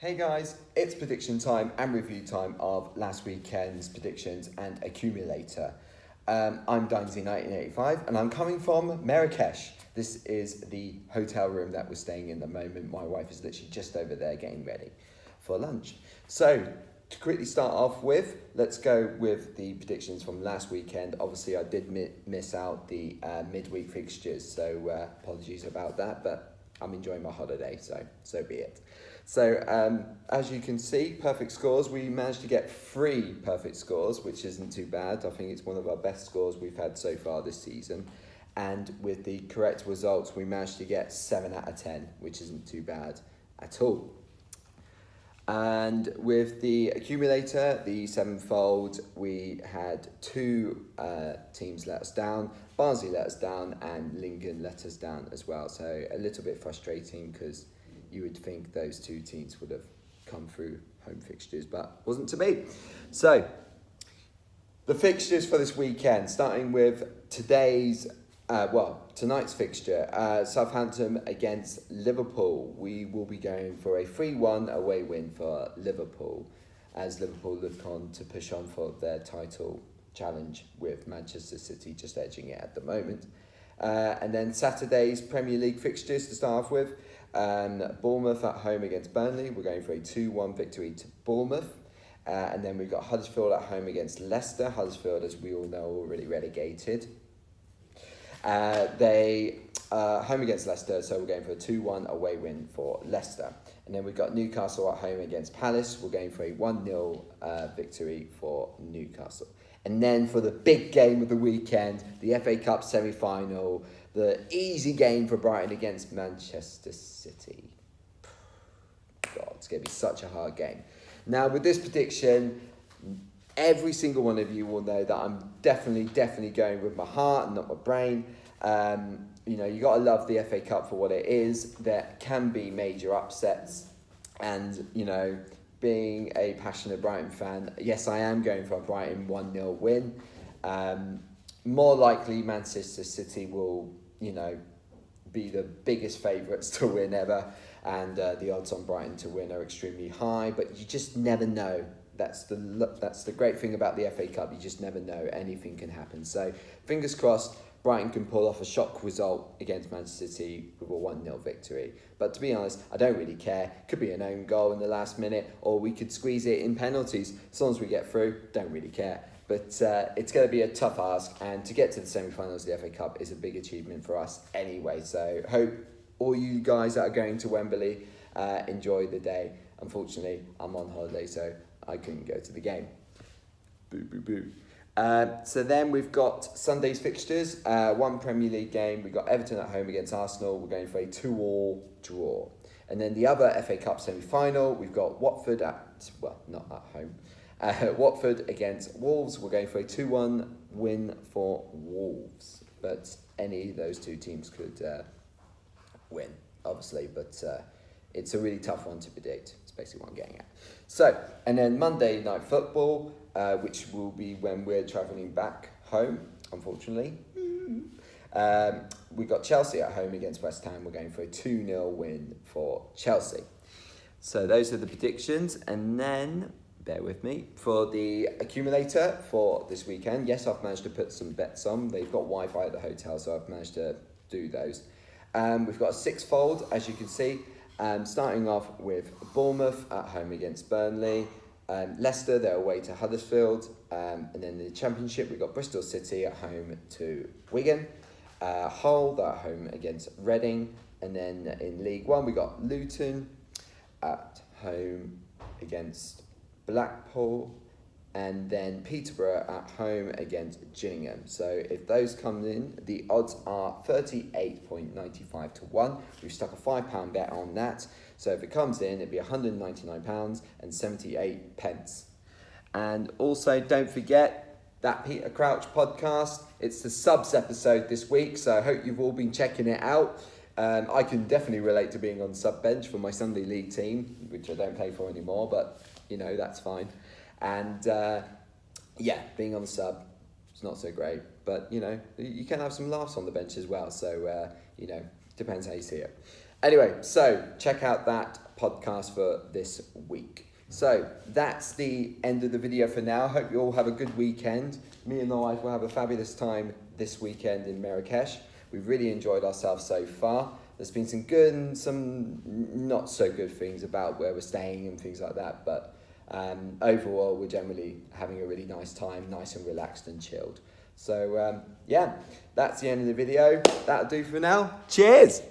Hey guys, it's prediction time and review time of last weekend's predictions and accumulator. I'm Dynasty1985 and I'm coming from Marrakesh. This is the hotel room that we're staying in at the moment. My wife is literally just over there getting ready for lunch. So, to quickly start off with, let's go with the predictions from last weekend. Obviously, I did miss out the midweek fixtures, so apologies about that, but I'm enjoying my holiday, so be it. So, as you can see, perfect scores. We managed to get 3 perfect scores, which isn't too bad. I think it's one of our best scores we've had so far this season. And with the correct results, we managed to get 7 out of 10, which isn't too bad at all. And with the accumulator, the sevenfold, we had 2 teams let us down. Barnsley let us down and Lincoln let us down as well. So a little bit frustrating because you would think those 2 teams would have come through home fixtures, but wasn't to be. So the fixtures for this weekend, starting with tonight's fixture, Southampton against Liverpool. We will be going for a 3-1 away win for Liverpool, as Liverpool look on to push on for their title challenge with Manchester City just edging it at the moment. And then Saturday's Premier League fixtures to start off with. Bournemouth at home against Burnley. We're going for a 2-1 victory to Bournemouth. And then we've got Huddersfield at home against Leicester. Huddersfield, as we all know, already relegated. They home against Leicester, so we're going for a 2-1 away win for Leicester. And then we've got Newcastle at home against Palace. We're going for a 1-0 victory for Newcastle. And then for the big game of the weekend, the FA Cup semi-final, the easy game for Brighton against Manchester City. God, it's going to be such a hard game. Now, with this prediction, every single one of you will know that I'm definitely going with my heart and not my brain. You got to love the FA Cup for what it is. There can be major upsets, and being a passionate Brighton fan, yes, I am going for a Brighton 1-0 win. More likely, Manchester City will, be the biggest favourites to win ever, and the odds on Brighton to win are extremely high. But you just never know. That's the great thing about the FA Cup. You just never know. Anything can happen. So fingers crossed, Brighton can pull off a shock result against Manchester City with a 1-0 victory. But to be honest, I don't really care. Could be an own goal in the last minute, or we could squeeze it in penalties. As long as we get through, don't really care. But it's going to be a tough ask, and to get to the semi-finals of the FA Cup is a big achievement for us anyway. So hope all you guys that are going to Wembley enjoy the day. Unfortunately, I'm on holiday, so I couldn't go to the game. Boo, boo, boo. So then we've got Sunday's fixtures. 1 Premier League game. We've got Everton at home against Arsenal. We're going for a 2-2 draw. And then the other FA Cup semi-final, we've got Watford not at home. Watford against Wolves. We're going for a 2-1 win for Wolves. But any of those 2 teams could win, obviously. But it's a really tough one to predict. It's basically what I'm getting at. So, and then Monday Night Football, which will be when we're travelling back home, unfortunately. We've got Chelsea at home against West Ham. We're going for a 2-0 win for Chelsea. So those are the predictions. And then, bear with me, for the accumulator for this weekend, yes, I've managed to put some bets on. They've got Wi-Fi at the hotel, so I've managed to do those. We've got a 6-fold, as you can see. Starting off with Bournemouth at home against Burnley. Leicester, they're away to Huddersfield. And then in the Championship, we've got Bristol City at home to Wigan. Hull, they're at home against Reading. And then in League One, we've got Luton at home against Blackpool. And then Peterborough at home against Gillingham. So if those come in, the odds are 38.95 to 1. We've stuck a £5 bet on that. So if it comes in, it'd be £199 and 78 pence. And also, don't forget that Peter Crouch podcast. It's the subs episode this week, so I hope you've all been checking it out. I can definitely relate to being on sub bench for my Sunday League team, which I don't play for anymore, but that's fine. And being on the sub, it's not so great, but you can have some laughs on the bench as well. So depends how you see it. Anyway, so check out that podcast for this week. So that's the end of the video for now. Hope you all have a good weekend. Me and the wife will have a fabulous time this weekend in Marrakesh. We've really enjoyed ourselves so far. There's been some good and some not so good things about where we're staying and things like that, but overall we're generally having a really nice time, nice and relaxed and chilled. So yeah, that's the end of the video. That'll do for now. Cheers!